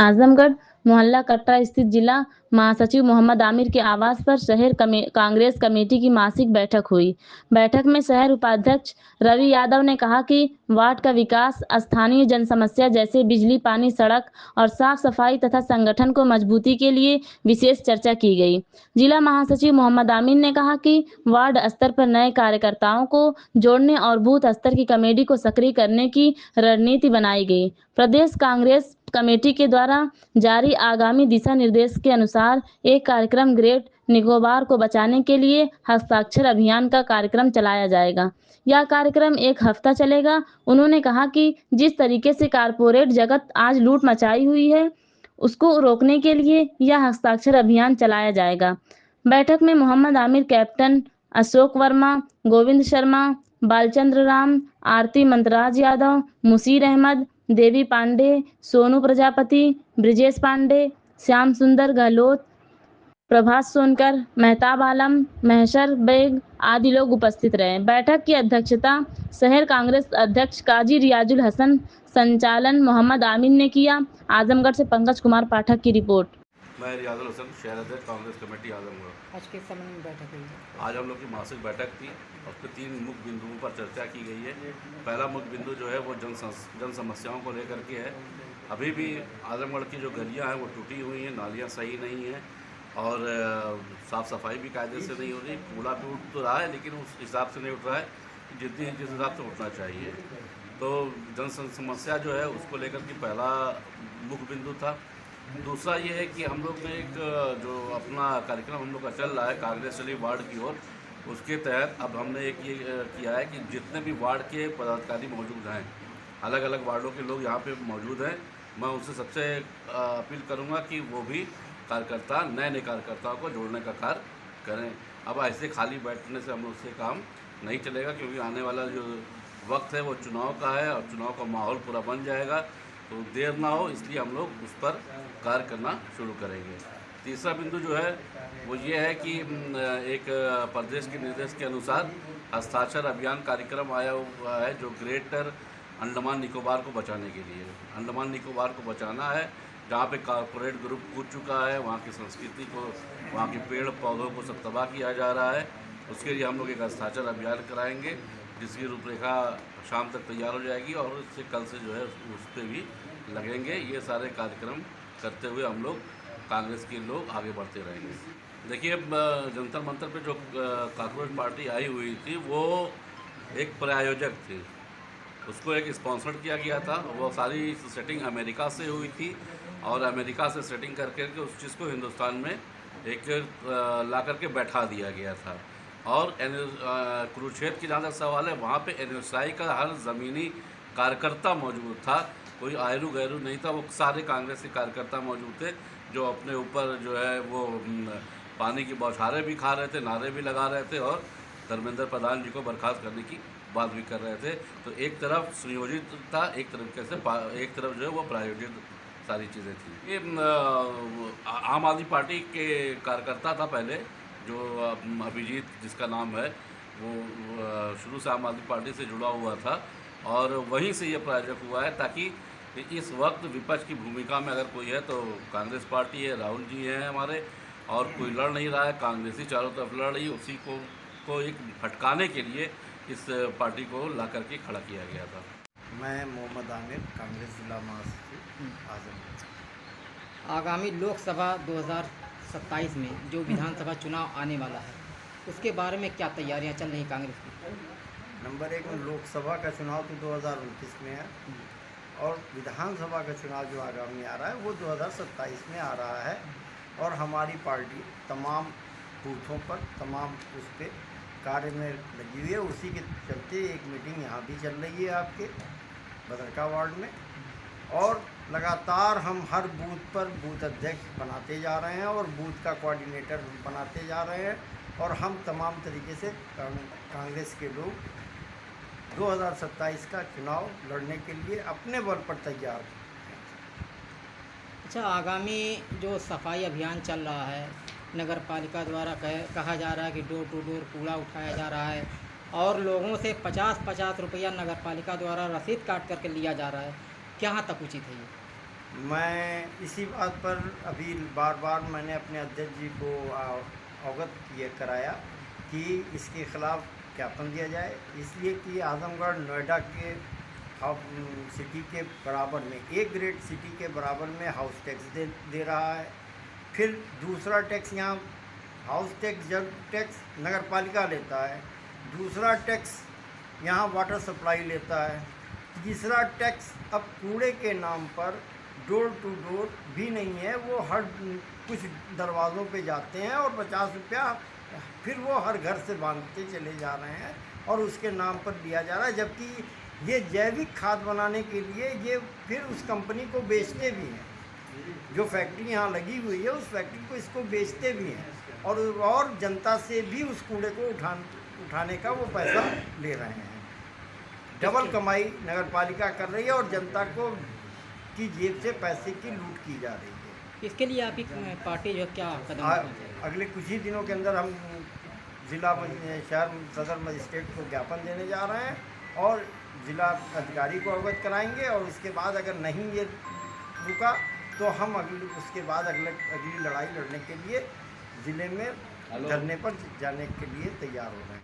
आजमगढ़ मोहल्ला कट्रा स्थित जिला महासचिव मोहम्मद आमिर के आवास पर शहर कांग्रेस कमेटी की मासिक बैठक हुई। बैठक में शहर उपाध्यक्ष रवि यादव ने कहा कि वार्ड का विकास, स्थानीय जन समस्या जैसे बिजली, पानी, सड़क और साफ सफाई तथा संगठन को मजबूती के लिए विशेष चर्चा की गई। जिला महासचिव मोहम्मद आमिर ने कहा कि वार्ड स्तर पर नए कार्यकर्ताओं को जोड़ने और बूथ स्तर की कमेटी को सक्रिय करने की रणनीति बनाई गई। प्रदेश कांग्रेस कमेटी के द्वारा जारी आगामी दिशा निर्देश के अनुसार एक कार्यक्रम ग्रेट निकोबार को बचाने के लिए हस्ताक्षर अभियान का कार्यक्रम चलाया जाएगा। यह कार्यक्रम 1 हफ्ता चलेगा। उन्होंने कहा कि जिस तरीके से कारपोरेट जगत आज लूट मचाई हुई है, उसको रोकने के लिए यह हस्ताक्षर अभियान चलाया जाएगा। बैठक में मोहम्मद आमिर, कैप्टन अशोक वर्मा, गोविंद शर्मा, बालचंद्र राम, आरती मंतराज यादव, मुशीर अहमद, देवी पांडे, सोनू प्रजापति, ब्रिजेश पांडे, श्याम सुंदर गहलोत, प्रभास सोनकर, मेहताब आलम, महशर बेग आदि लोग उपस्थित रहे। बैठक की अध्यक्षता शहर कांग्रेस अध्यक्ष काजी रियाजुल हसन, संचालन मोहम्मद आमिर ने किया। आजमगढ़ से पंकज कुमार पाठक की रिपोर्ट। मैं रियाजुल हसन, शहर अध्यक्ष कांग्रेस कमेटी आजमगढ़। आज के समय में बैठक हुई है। आज हम लोग की मासिक बैठक थी और उस पर 3 मुख्य बिंदुओं पर चर्चा की गई है। पहला मुख्य बिंदु जो है वो जन समस्याओं को लेकर के है। अभी भी आजमगढ़ की जो गलियां हैं वो टूटी हुई हैं, नालियां सही नहीं हैं और साफ़ सफाई भी कायदे से नहीं हो रही। कूड़ा भी उठ तो रहा है लेकिन उस हिसाब से नहीं उठ रहा है जिस हिसाब से उठना चाहिए। तो जन समस्या जो है उसको लेकर के पहला मुख्य बिंदु था। दूसरा ये है कि हम लोग ने एक जो अपना कार्यक्रम हम लोग का चल रहा है कांग्रेस चली वार्ड की ओर, उसके तहत अब हमने एक ये किया है कि जितने भी वार्ड के पदाधिकारी मौजूद हैं, अलग अलग वार्डों के लोग यहाँ पे मौजूद हैं, मैं उनसे सबसे अपील करूँगा कि वो भी कार्यकर्ता नए कार्यकर्ताओं को जोड़ने का कार्य करें। अब ऐसे खाली बैठने से हम लोग से काम नहीं चलेगा, क्योंकि आने वाला जो वक्त है वो चुनाव का है और चुनाव का माहौल पूरा बन जाएगा, तो देर ना हो, इसलिए हम लोग उस पर कार्य करना शुरू करेंगे। तीसरा बिंदु जो है वो ये है कि एक प्रदेश के निर्देश के अनुसार हस्ताक्षर अभियान कार्यक्रम आया हुआ है जो ग्रेटर अंडमान निकोबार को बचाने के लिए। अंडमान निकोबार को बचाना है जहाँ पे कारपोरेट ग्रुप कूद चुका है, वहाँ की संस्कृति को, वहाँ के पेड़ पौधों को सब तबाह किया जा रहा है। उसके लिए हम लोग एक हस्ताक्षर अभियान कराएंगे जिसकी रूपरेखा शाम तक तैयार हो जाएगी और उससे कल से जो है उस पर भी लगेंगे। ये सारे कार्यक्रम करते हुए हम लोग कांग्रेस के लोग आगे बढ़ते रहेंगे। देखिए, जंतर मंतर पे जो कॉकरोच पार्टी आई हुई थी वो एक प्रायोजक थी, उसको एक स्पॉन्सर किया गया था। वो सारी सेटिंग अमेरिका से हुई थी और अमेरिका से सेटिंग करके उस चीज़ को हिंदुस्तान में एक ला करके बैठा दिया गया था। और कुरुक्षेत्र की जहाँ तक सवाल है, वहाँ पे NSI का हर ज़मीनी कार्यकर्ता मौजूद था, कोई आयरू गैरू नहीं था। वो सारे कांग्रेस के कार्यकर्ता मौजूद थे जो अपने ऊपर जो है वो पानी की बौछारें भी खा रहे थे, नारे भी लगा रहे थे और धर्मेंद्र प्रधान जी को बर्खास्त करने की बात भी कर रहे थे। तो एक तरफ संयोजित था, एक तरफ जो है वो प्रायोजित सारी चीज़ें थी। ये आम आदमी पार्टी के कार्यकर्ता था पहले, जो अभिजीत जिसका नाम है, वो शुरू से आम आदमी पार्टी से जुड़ा हुआ था और वहीं से ये प्रायोजक हुआ है ताकि इस वक्त विपक्ष की भूमिका में अगर कोई है तो कांग्रेस पार्टी है, राहुल जी हैं हमारे, और कोई लड़ नहीं रहा है, कांग्रेस ही चारों तरफ लड़ रही है। उसी को एक भटकाने के लिए इस पार्टी को ला करके खड़ा किया गया था। मैं मोहम्मद आमिर, कांग्रेस जिला महासचिव आजमगढ़। आगामी लोकसभा 2027 में जो विधानसभा चुनाव आने वाला है उसके बारे में क्या तैयारियां चल रही कांग्रेस की? नंबर 1 में लोकसभा का चुनाव तो 2029 में है और विधानसभा का चुनाव जो आगामी आ रहा है वो 2027 में आ रहा है। और हमारी पार्टी तमाम बूथों पर, तमाम उस पर कार्य में लगी हुई है। उसी के चलते एक मीटिंग यहाँ भी चल रही है आपके बदरका वार्ड में, और लगातार हम हर बूथ पर बूथ अध्यक्ष बनाते जा रहे हैं और बूथ का कोऑर्डिनेटर बनाते जा रहे हैं। और हम तमाम तरीके से कांग्रेस के लोग 2027 का चुनाव लड़ने के लिए अपने बल पर तैयार हैं। अच्छा, आगामी जो सफाई अभियान चल रहा है, नगर पालिका द्वारा कहा जा रहा है कि डोर टू डोर कूड़ा उठाया जा रहा है और लोगों से 50-50 रुपया नगर पालिका द्वारा रसीद काट करके लिया जा रहा है, कहाँ तक उचित है ये? मैं इसी बात पर अभी बार बार मैंने अपने अध्यक्ष जी को अवगत ये कराया कि इसके खिलाफ ज्ञापन दिया जाए, इसलिए कि आजमगढ़ नोएडा के सिटी के बराबर में, एक ग्रेड सिटी के बराबर में हाउस टैक्स दे रहा है। फिर दूसरा टैक्स यहाँ हाउस टैक्स, जल टैक्स नगर पालिका लेता है, दूसरा टैक्स यहाँ वाटर सप्लाई लेता है, तीसरा टैक्स अब कूड़े के नाम पर डोर टू डोर भी नहीं है, वो हर कुछ दरवाज़ों पे जाते हैं और 50 रुपया फिर वो हर घर से बांधते चले जा रहे हैं और उसके नाम पर दिया जा रहा है, जबकि ये जैविक खाद बनाने के लिए ये फिर उस कंपनी को बेचते भी हैं, जो फैक्ट्री यहाँ लगी हुई है उस फैक्ट्री को इसको बेचते भी हैं और जनता से भी उस कूड़े को उठाने का वो पैसा ले रहे हैं। डबल कमाई नगर पालिका कर रही है और जनता को की जेब से पैसे की लूट की जा रही है। इसके लिए आपकी पार्टी जो क्या कदम उठाना चाहिए? अगले कुछ ही दिनों के अंदर हम जिला शहर सदर मजिस्ट्रेट को ज्ञापन देने जा रहे हैं और जिला अधिकारी को अवगत कराएंगे और उसके बाद अगर नहीं ये रुका तो हम उसके बाद अगली लड़ाई लड़ने के लिए ज़िले में धरने पर जाने के लिए तैयार हो रहे हैं।